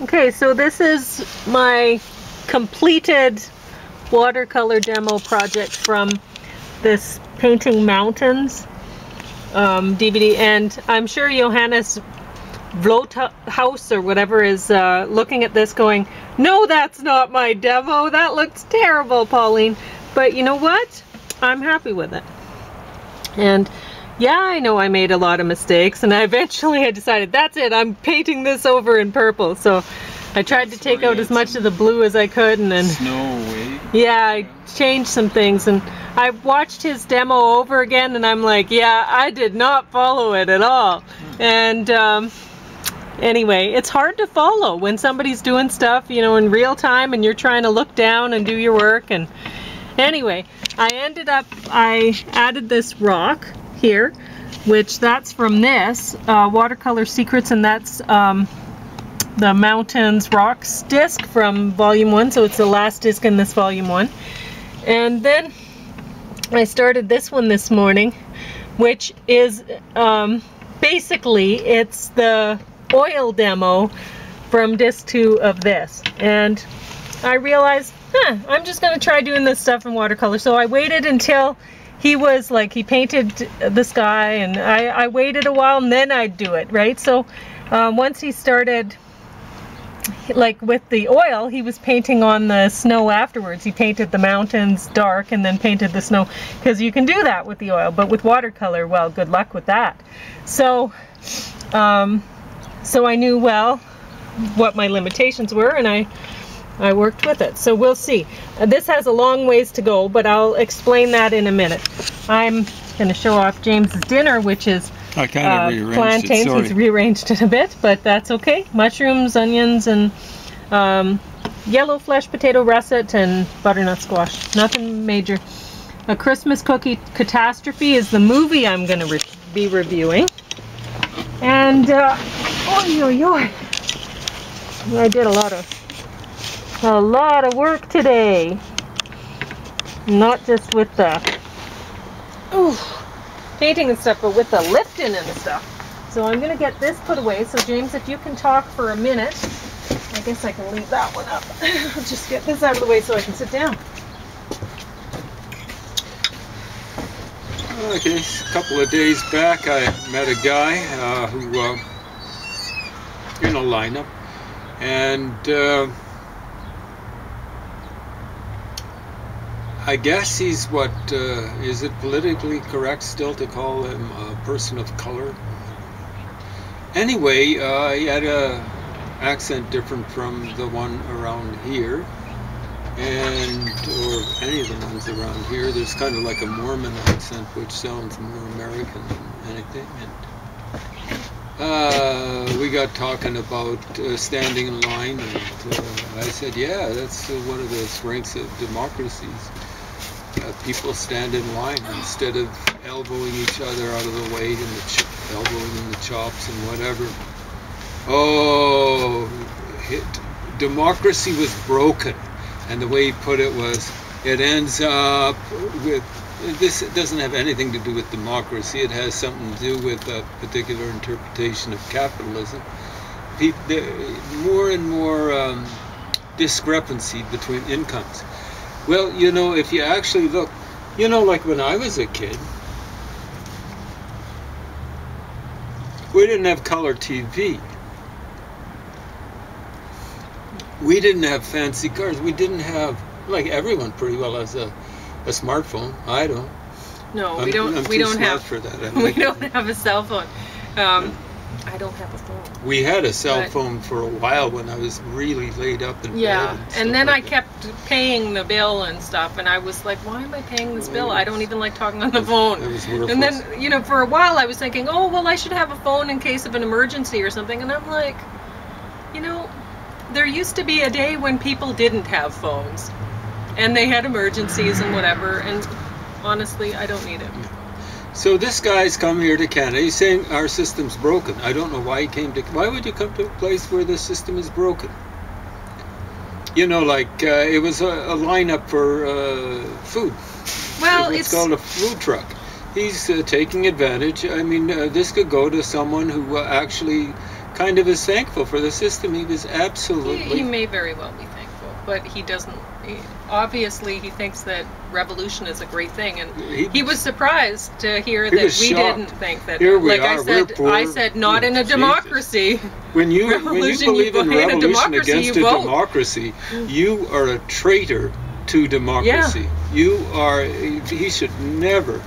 Okay, so this is my completed watercolor demo project from this Painting Mountains DVD, and I'm sure Johannes Vloothuis or whatever is looking at this going, no, that's not my demo, that looks terrible, Pauline. But you know what? I'm happy with it. And yeah, I know I made a lot of mistakes, and I decided, that's it, I'm painting this over in purple. So I tried to take out as much of the blue as I could, and then yeah, I changed some things, and I watched his demo over again, and I'm like, yeah, I did not follow it at all. And anyway, it's hard to follow when somebody's doing stuff, you know, in real time, and you're trying to look down and do your work. And anyway, I added this rock here, which that's from this Watercolor Secrets, and that's the Mountains Rocks disc from volume 1, so it's the last disc in this volume 1. And then I started this one this morning, which is basically it's the oil demo from disc 2 of this. And I realized, I'm just gonna try doing this stuff in watercolor. So I waited until he was like, he painted the sky, and I waited a while, and then I'd do it, right? So once he started, like with the oil, he was painting on the snow afterwards. He painted the mountains dark and then painted the snow, because you can do that with the oil, but with watercolor, well, good luck with that. So so I knew, well, what my limitations were, and I worked with it. So we'll see. This has a long ways to go, but I'll explain that in a minute. I'm going to show off James's dinner, which is plantains. He's rearranged it a bit, but that's okay. Mushrooms, onions, and yellow flesh potato russet, and butternut squash. Nothing major. A Christmas Cookie Catastrophe is the movie I'm going to be reviewing. And I did a lot of work today. Not just with the painting and stuff, but with the lifting and stuff. So I'm gonna get this put away. So James, if you can talk for a minute, I guess I can leave that one up. I'll just get this out of the way so I can sit down. Okay, a couple of days back I met a guy who in a lineup, and I guess he's what, is it politically correct still to call him a person of color? Anyway, he had a accent different from the one around here, and or any of the ones around here. There's kind of like a Mormon accent, which sounds more American than anything. And we got talking about standing in line, and I said, yeah, that's one of the strengths of democracies. People stand in line instead of elbowing each other out of the way, and elbowing in the chops and whatever. Oh, democracy was broken. And the way he put it was, it ends up with, this doesn't have anything to do with democracy, it has something to do with a particular interpretation of capitalism. More and more discrepancy between incomes. Well, you know, if you actually look, you know, like when I was a kid, we didn't have color TV. We didn't have fancy cars. We didn't have, like everyone pretty well has a smartphone. I don't. No, I'm we don't have for that. We don't have a cell phone. I don't have a phone. We had a cell phone for a while when I was really laid up in bed. And then I kept paying the bill and stuff, and I was like, why am I paying this bill? I don't even like talking on the phone. It was worthless. And then, you know, for a while I was thinking, oh, well, I should have a phone in case of an emergency or something. And I'm like, you know, there used to be a day when people didn't have phones, and they had emergencies and whatever, and honestly, I don't need it. So this guy's come here to Canada. He's saying our system's broken. I don't know why he came to... Why would you come to a place where the system is broken? You know, like, it was a lineup for food. Well, it's called a food truck. He's taking advantage. I mean, this could go to someone who actually kind of is thankful for the system. He was absolutely... He may very well be thankful, but he doesn't... obviously, he thinks that revolution is a great thing, and he was surprised to hear that we shocked. didn't think that. Here we like are, I said, not in a democracy. When you believe in revolution against a democracy, you are a traitor to democracy. Yeah. You are... He should never,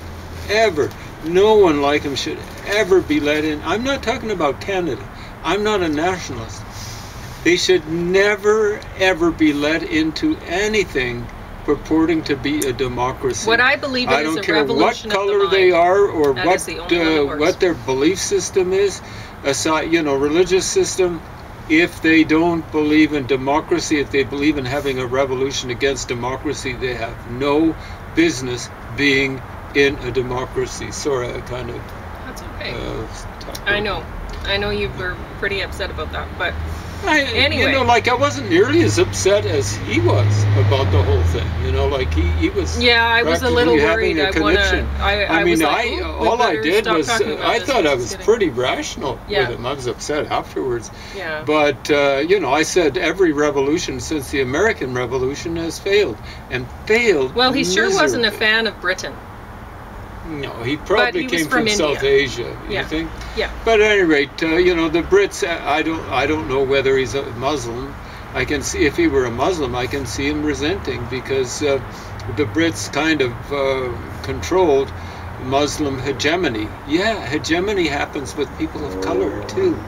ever... No one like him should ever be let in. I'm not talking about Canada. I'm not a nationalist. They should never, ever be let into anything purporting to be a democracy. What I believe I is don't a care what revolution of the color mind. they are or That is the only one that works. what their belief system is, aside, you know, religious system. If they don't believe in democracy, if they believe in having a revolution against democracy, they have no business being in a democracy. Sorry, I kind of... That's okay. I know you were pretty upset about that, but anyway. You know, like, I wasn't nearly as upset as he was about the whole thing. You know, like he was... Yeah, I was a little worried. I mean, all I did was... I thought I was pretty rational with him. I was upset afterwards. Yeah. But, you know, I said every revolution since the American Revolution has failed. And failed Well, he sure wasn't a miserably. fan of Britain. No, he probably came from India. South Asia. You think? Yeah. But at any rate, you know, the Brits. I don't know whether he's a Muslim. I can see if he were a Muslim, I can see him resenting because the Brits kind of controlled Muslim hegemony. Yeah, hegemony happens with people of color too.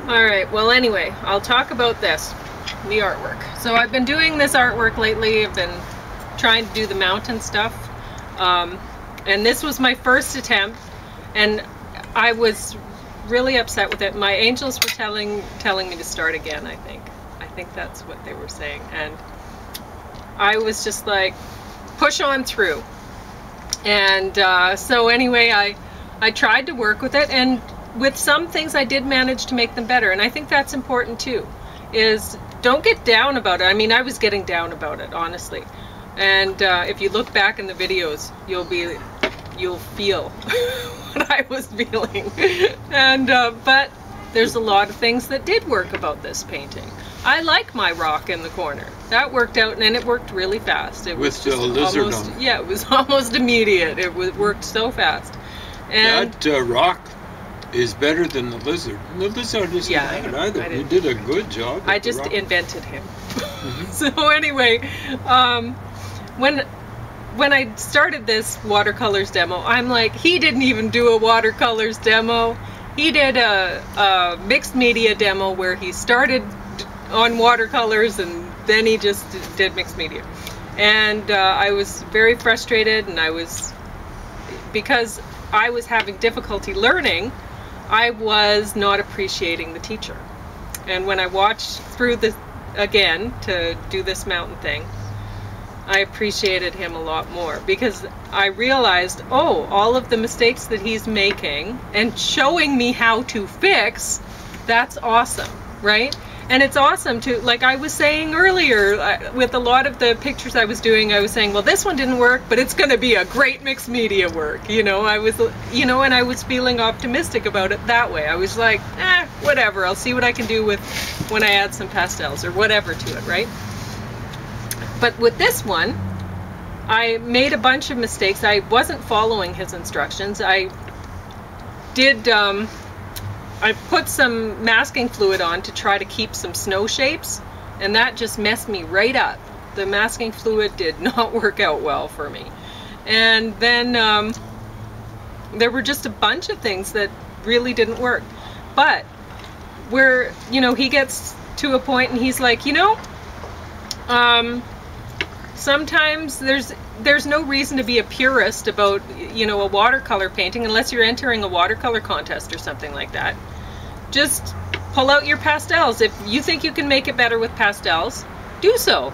All right. Well, anyway, I'll talk about this, the artwork. So I've been doing this artwork lately. I've been trying to do the mountain stuff. And this was my first attempt, and I was really upset with it. My angels were telling me to start again. I think that's what they were saying, and I was just like, push on through. And so anyway, I tried to work with it, and with some things I did manage to make them better, and I think that's important too. Is don't get down about it. I mean, I was getting down about it, honestly. And if you look back in the videos, you'll feel what I was feeling. And but there's a lot of things that did work about this painting. I like my rock in the corner. That worked out, and it worked really fast. It was with the lizard almost, on. yeah, it was almost immediate. It worked so fast. And that rock is better than the lizard. The lizard isn't bad either. You did a good job. I just invented him. So anyway. When I started this watercolors demo, I'm like, he didn't even do a watercolors demo. He did a mixed media demo where he started on watercolors and then he just did mixed media. And I was very frustrated, and because I was having difficulty learning, I was not appreciating the teacher. And when I watched through this again to do this mountain thing, I appreciated him a lot more, because I realized, oh, all of the mistakes that he's making and showing me how to fix, that's awesome, right? And it's awesome to, like I was saying earlier, with a lot of the pictures I was doing, I was saying, well, this one didn't work, but it's going to be a great mixed media work, you know. And I was feeling optimistic about it that way. I was like, whatever, I'll see what I can do with when I add some pastels or whatever to it, right? But with this one, I made a bunch of mistakes. I wasn't following his instructions. I put some masking fluid on to try to keep some snow shapes, and that just messed me right up. The masking fluid did not work out well for me. And then there were just a bunch of things that really didn't work. But where, you know, he gets to a point and he's like, you know, sometimes there's no reason to be a purist about, you know, a watercolor painting unless you're entering a watercolor contest or something like that. Just pull out your pastels. If you think you can make it better with pastels, do so.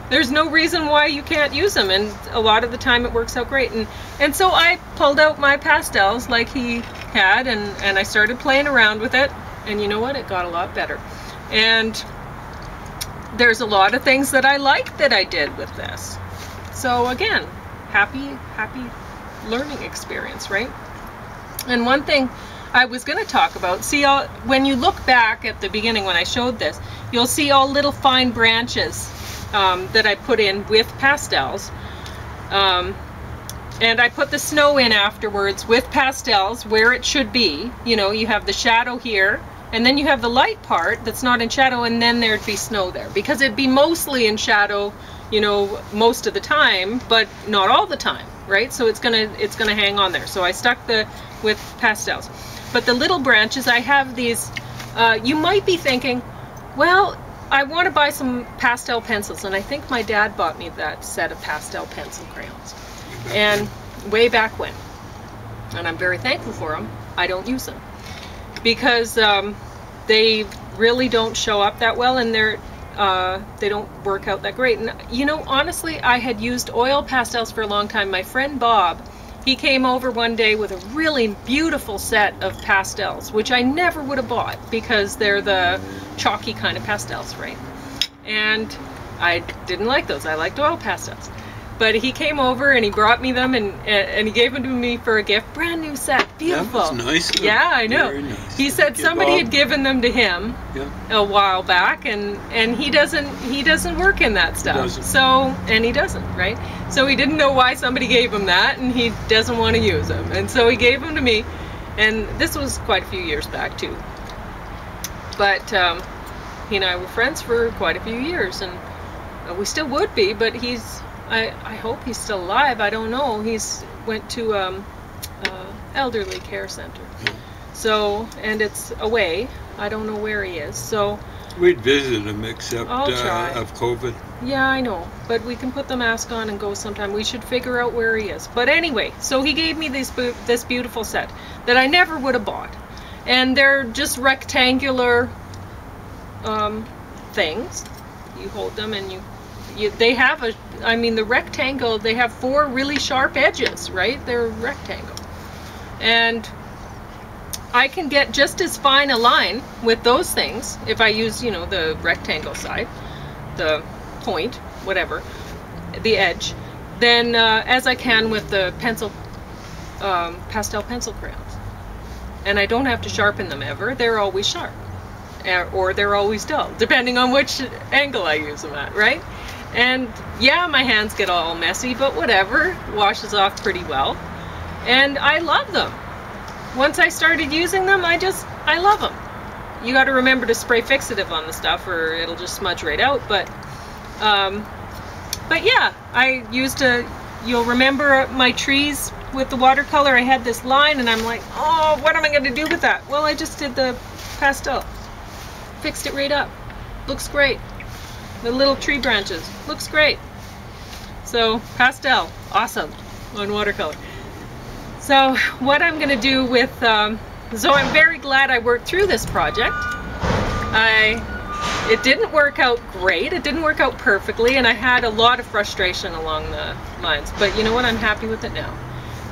There's no reason why you can't use them, and a lot of the time it works out great. And so I pulled out my pastels like he had, and I started playing around with it, and you know what? It got a lot better. And there's a lot of things that I like that I did with this. So again, happy learning experience, right? And one thing I was going to talk about, see, when you look back at the beginning when I showed this, you'll see all little fine branches that I put in with pastels. And I put the snow in afterwards with pastels where it should be. You know, you have the shadow here, and then you have the light part that's not in shadow, and then there'd be snow there. Because it'd be mostly in shadow, you know, most of the time, but not all the time, right? So it's gonna hang on there. So I stuck with pastels. But the little branches, I have these, you might be thinking, well, I want to buy some pastel pencils, and I think my dad bought me that set of pastel pencil crayons. And way back when, and I'm very thankful for them. I don't use them because they really don't show up that well, and they don't work out that great. And you know, honestly, I had used oil pastels for a long time. My friend Bob, he came over one day with a really beautiful set of pastels, which I never would have bought because they're the chalky kind of pastels, right? And I didn't like those. I liked oil pastels. But he came over and he brought me them, and he gave them to me for a gift. Brand new set, beautiful. That was nice. Yeah, I know. Very nice. He said somebody had given them to him a while back, and he doesn't work in that stuff. He doesn't, right? So he didn't know why somebody gave him that, and he doesn't want to use them, and so he gave them to me. And this was quite a few years back too. But he and I were friends for quite a few years, and we still would be. But I hope he's still alive. I don't know. He's went to elderly care center. So, and it's away. I don't know where he is. So we'd visit him except of COVID. Yeah, I know. But we can put the mask on and go sometime. We should figure out where he is. But anyway, so he gave me this beautiful set that I never would have bought. And they're just rectangular things. You hold them and they have the rectangle, they have 4 really sharp edges, right? They're rectangle. And I can get just as fine a line with those things if I use, you know, the rectangle side, the point, whatever, the edge, than as I can with the pastel pencil crayons. And I don't have to sharpen them ever. They're always sharp. Or they're always dull, depending on which angle I use them at, right? And yeah, my hands get all messy, but whatever, washes off pretty well. And I love them. Once I started using them, I love them. You got to remember to spray fixative on the stuff or it'll just smudge right out. But yeah, I used you'll remember my trees with the watercolor. I had this line and I'm like, oh, what am I going to do with that? Well, I just did the pastel. Fixed it right up. Looks great. The little tree branches. Looks great. So, pastel. Awesome on watercolor. So, what I'm going to do with... so, I'm very glad I worked through this project. It didn't work out great. It didn't work out perfectly, and I had a lot of frustration along the lines. But you know what? I'm happy with it now.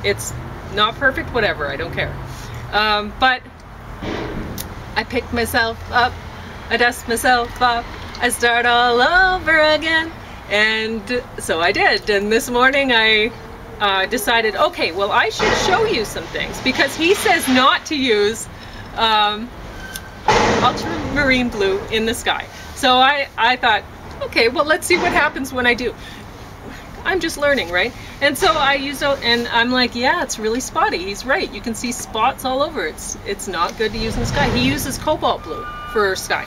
It's not perfect, whatever. I don't care. But I picked myself up. I dust myself up. I start all over again. And so I did. And this morning I decided, okay, well, I should show you some things because he says not to use ultramarine blue in the sky. So I thought, okay, well, let's see what happens when I do. I'm just learning, right? And so I used it, and I'm like, yeah, it's really spotty. He's right. You can see spots all over. It's not good to use in the sky. He uses cobalt blue for sky,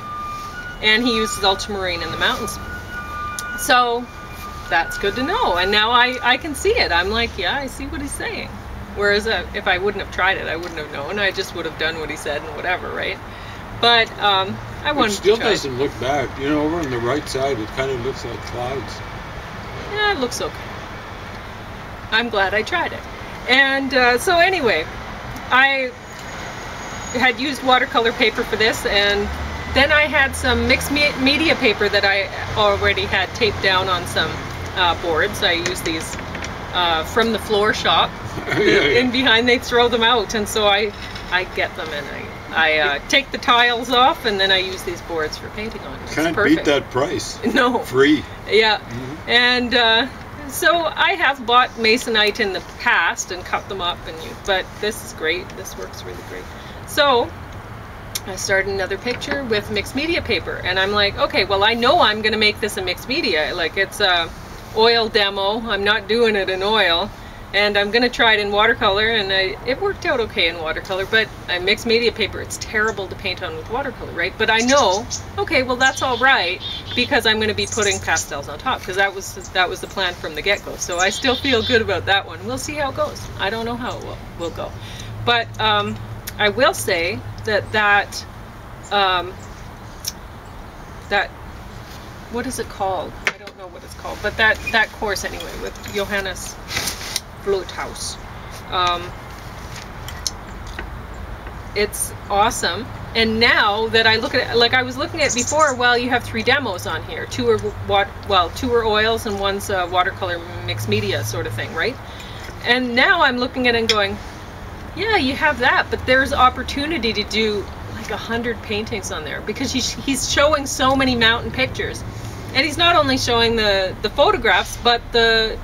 and he uses ultramarine in the mountains. So that's good to know. And now I can see it. I'm like, yeah, I see what he's saying. Whereas if I wouldn't have tried it, I wouldn't have known. I just would have done what he said and whatever, right? But I wanted to try. It still doesn't look bad. You know, over on the right side, it kind of looks like clouds. Yeah, it looks okay. I'm glad I tried it. And so anyway, I had used watercolor paper for this, and then I had some mixed media paper that I already had taped down on some boards. I used these from the floor shop. In behind, they throw them out, and so I get them and I take the tiles off, and then I use these boards for painting on. It's Can't perfect. Beat that price. No. Free. Yeah. Mm-hmm. And so I have bought masonite in the past and cut them up, but this is great. This works really great. So I started another picture with mixed media paper, and I'm like, okay, well, I know I'm going to make this a mixed media. Like, it's a oil demo. I'm not doing it in oil, and I'm going to try it in watercolor, and it worked out okay in watercolor, but mixed media paper, it's terrible to paint on with watercolor, right? But I know, okay, well, that's all right, because I'm going to be putting pastels on top, because that was the plan from the get-go. So I still feel good about that one. We'll see how it goes. I don't know how it will go. But I will say that what is it called? I don't know what it's called, but that course anyway with Johannes Vloothuis. It's awesome. And now that I look at it, like I was looking at before, well, you have 3 demos on here. 2 are oils and one's watercolor mixed media sort of thing, right? And now I'm looking at it and going, yeah, you have that, but there's opportunity to do like 100 paintings on there, because he's showing so many mountain pictures, and he's not only showing the photographs, but the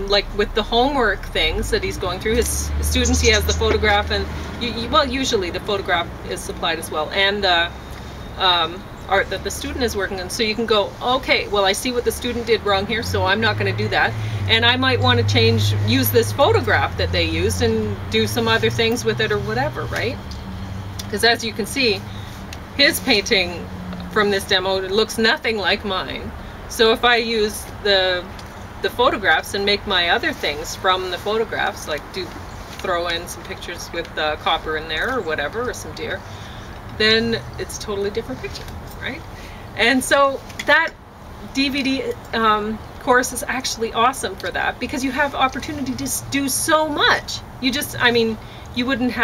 like with the homework things that he's going through. His students, he has the photograph, and well, usually the photograph is supplied as well, and the art that the student is working on. So you can go, okay, well, I see what the student did wrong here, so I'm not going to do that, and I might want to use this photograph that they used and do some other things with it or whatever, right? Because as you can see, his painting from this demo looks nothing like mine. So if I use the photographs and make my other things from the photographs, like throw in some pictures with copper in there or whatever, or some deer, then it's a totally different picture, right? And so that DVD course is actually awesome for that, because you have opportunity to do so much. I mean, you wouldn't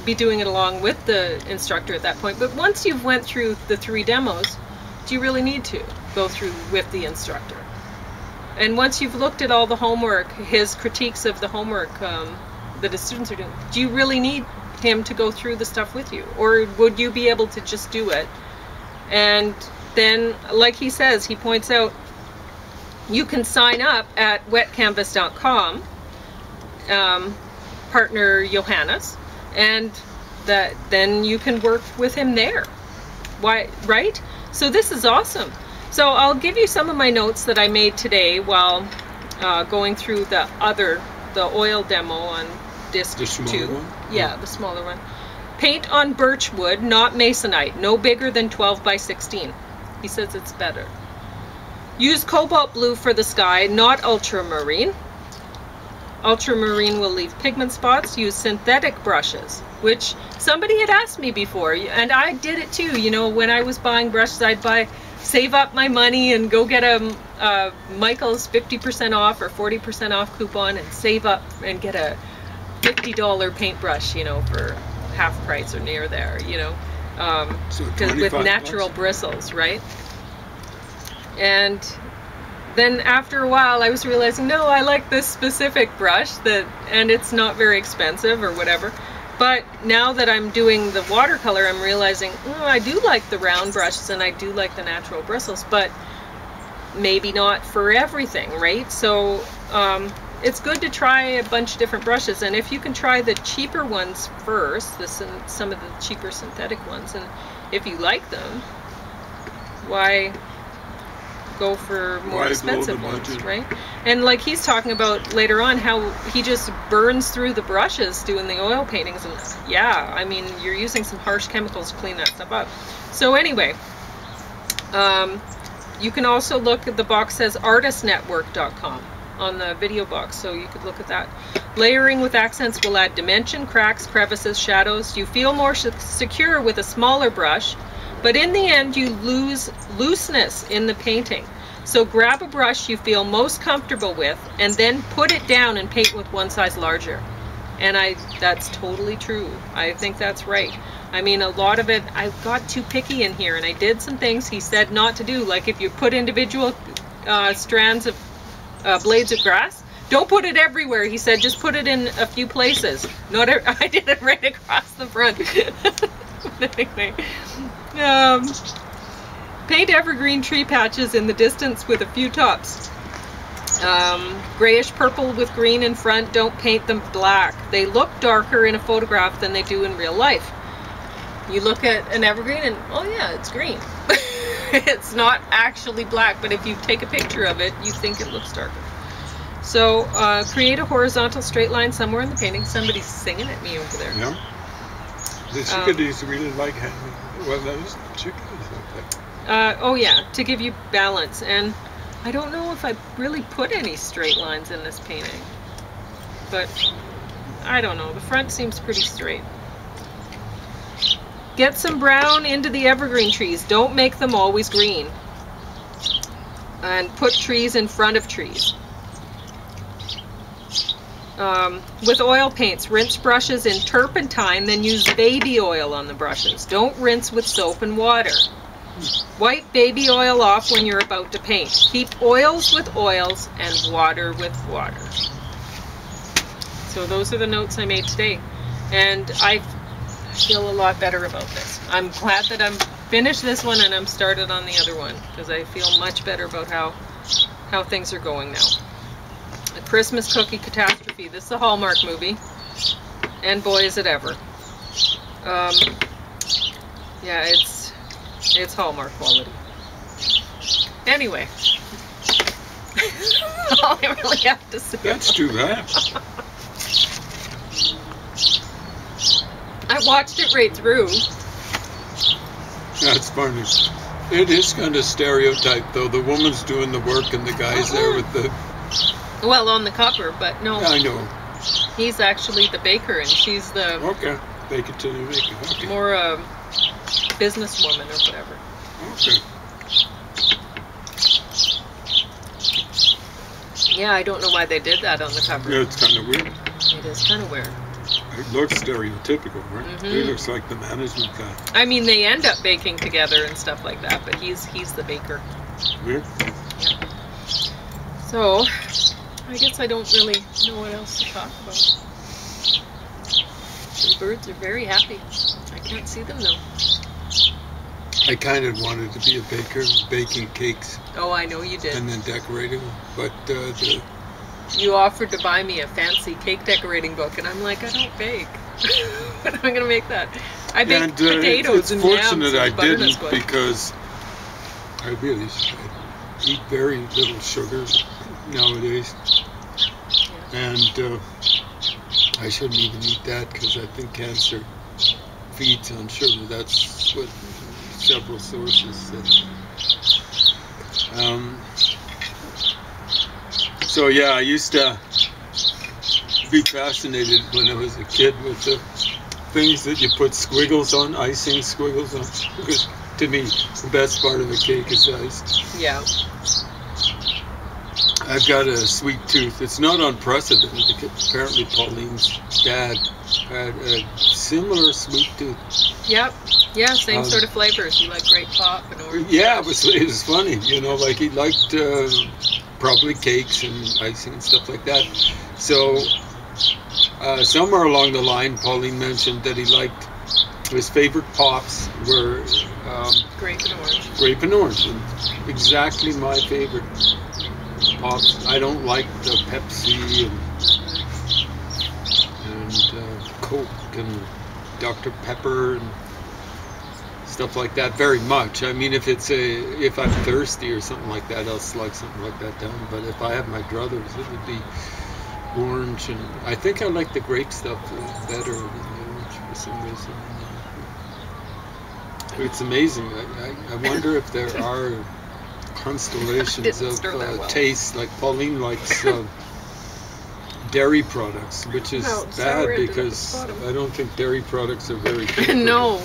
be doing it along with the instructor at that point, but once you've went through the 3 demos, do you really need to go through with the instructor? And once you've looked at all the homework, his critiques of the homework that his students are doing, do you really need him to go through the stuff with you? Or would you be able to just do it? And then, like he says, he points out, you can sign up at wetcanvas.com, partner Johannes, and then you can work with him there. Why, right? So this is awesome. So I'll give you some of my notes that I made today while going through the oil demo on disc 2. One? Yeah, the smaller one. Paint on birch wood, not masonite, no bigger than 12 by 16. He says it's better. Use cobalt blue for the sky, not ultramarine. Ultramarine will leave pigment spots. Use synthetic brushes, which somebody had asked me before, and I did it too. You know, when I was buying brushes, I'd save up my money and go get a Michael's 50% off or 40% off coupon and save up and get a $50 paintbrush, you know, for half price or near there, you know, with natural bristles, right? And then after a while I was realizing, no, I like this specific brush and it's not very expensive or whatever. But now that I'm doing the watercolor, I'm realizing, I do like the round brushes and I do like the natural bristles, but maybe not for everything, right? So it's good to try a bunch of different brushes, and if you can try the cheaper ones first, some of the cheaper synthetic ones, and if you like them, why go for more expensive ones, right? And like he's talking about later on, how he just burns through the brushes doing the oil paintings, and yeah, I mean, you're using some harsh chemicals to clean that stuff up. So anyway, you can also look at the box says artistnetwork.com on the video box, so you could look at that. Layering with accents will add dimension, cracks, crevices, shadows. You feel more secure with a smaller brush, but in the end you lose looseness in the painting. So grab a brush you feel most comfortable with and then put it down and paint with one size larger. And that's totally true. I think that's right. I mean, a lot of it, I got too picky in here, and I did some things he said not to do, like if you put individual strands of blades of grass, don't put it everywhere. He said just put it in a few places. I did it right across the front. Anyway, paint evergreen tree patches in the distance with a few tops. Grayish purple with green in front. Don't paint them black. They look darker in a photograph than they do in real life. You look at an evergreen and, oh yeah, it's green. It's not actually black, but if you take a picture of it, you think it looks darker. So create a horizontal straight line somewhere in the painting. Somebody's singing at me over there. Yeah. The chickadees really like having, well, those chickadees like that. Oh yeah, to give you balance. And I don't know if I really put any straight lines in this painting, but I don't know. The front seems pretty straight. Get some brown into the evergreen trees. Don't make them always green. And put trees in front of trees. With oil paints, rinse brushes in turpentine, then use baby oil on the brushes. Don't rinse with soap and water. Wipe baby oil off when you're about to paint. Keep oils with oils and water with water. So those are the notes I made today. And I feel a lot better about this. I'm glad that I'm finished this one and I'm started on the other one, because I feel much better about how things are going now. A Christmas Cookie Catastrophe. This is a Hallmark movie, and boy is it ever. Yeah, it's Hallmark quality. Anyway, all I really have to say. That's too bad. I watched it right through. That's funny. It is kind of stereotyped, though. The woman's doing the work and the guy's there with the... Well, on the cover, but no. I know. He's actually the baker, and she's the... Okay. Bake it till you make it. Okay. More businesswoman or whatever. Okay. Yeah, I don't know why they did that on the cover. Yeah, it's kind of weird. It is kind of weird. It looks stereotypical, right? Mm-hmm. He looks like the management guy. I mean, they end up baking together and stuff like that, but he's the baker. Weird. Yeah. So, I guess I don't really know what else to talk about. The birds are very happy. I can't see them though. I kind of wanted to be a baker, baking cakes. Oh, I know you did. And then decorating them, but you offered to buy me a fancy cake decorating book, and I'm like, I don't bake. But I'm gonna make that. I bake potatoes and yams. It's fortunate I didn't, because I really should eat very little sugar nowadays, and I shouldn't even eat that, because I think cancer feeds on sugar. That's what several sources said. So yeah, I used to be fascinated when I was a kid with the things that you put squiggles on, icing squiggles on, because to me the best part of a cake is ice. Yeah. I've got a sweet tooth. It's not unprecedented, because apparently Pauline's dad had a similar sweet tooth. Yep. Yeah, same sort of flavors. You like grape pop and orange. Yeah, it was funny. You know, like he liked probably cakes and icing and stuff like that. So somewhere along the line, Pauline mentioned that he liked, his favorite pops were grape and orange. Grape and orange. And exactly my favorite pops. I don't like the Pepsi and Coke and Dr. Pepper and stuff like that very much. I mean, if I'm thirsty or something like that, I'll slug something like that down. But if I have my druthers, it would be orange, and I think I like the grape stuff better than the orange for some reason. It's amazing. I wonder if there are constellations of taste. Like Pauline likes dairy products, which is bad, because I don't think dairy products are very good. No.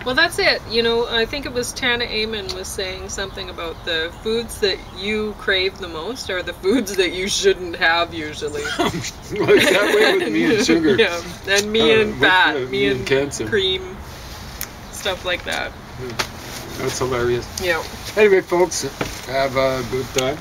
Well, that's it. You know, I think it was Tana Amon was saying something about the foods that you crave the most are the foods that you shouldn't have usually. Like that way with me and sugar. Yeah, and me and fat, me and cancer, cream, stuff like that. That's hilarious. Yeah. Anyway, folks, have a good time.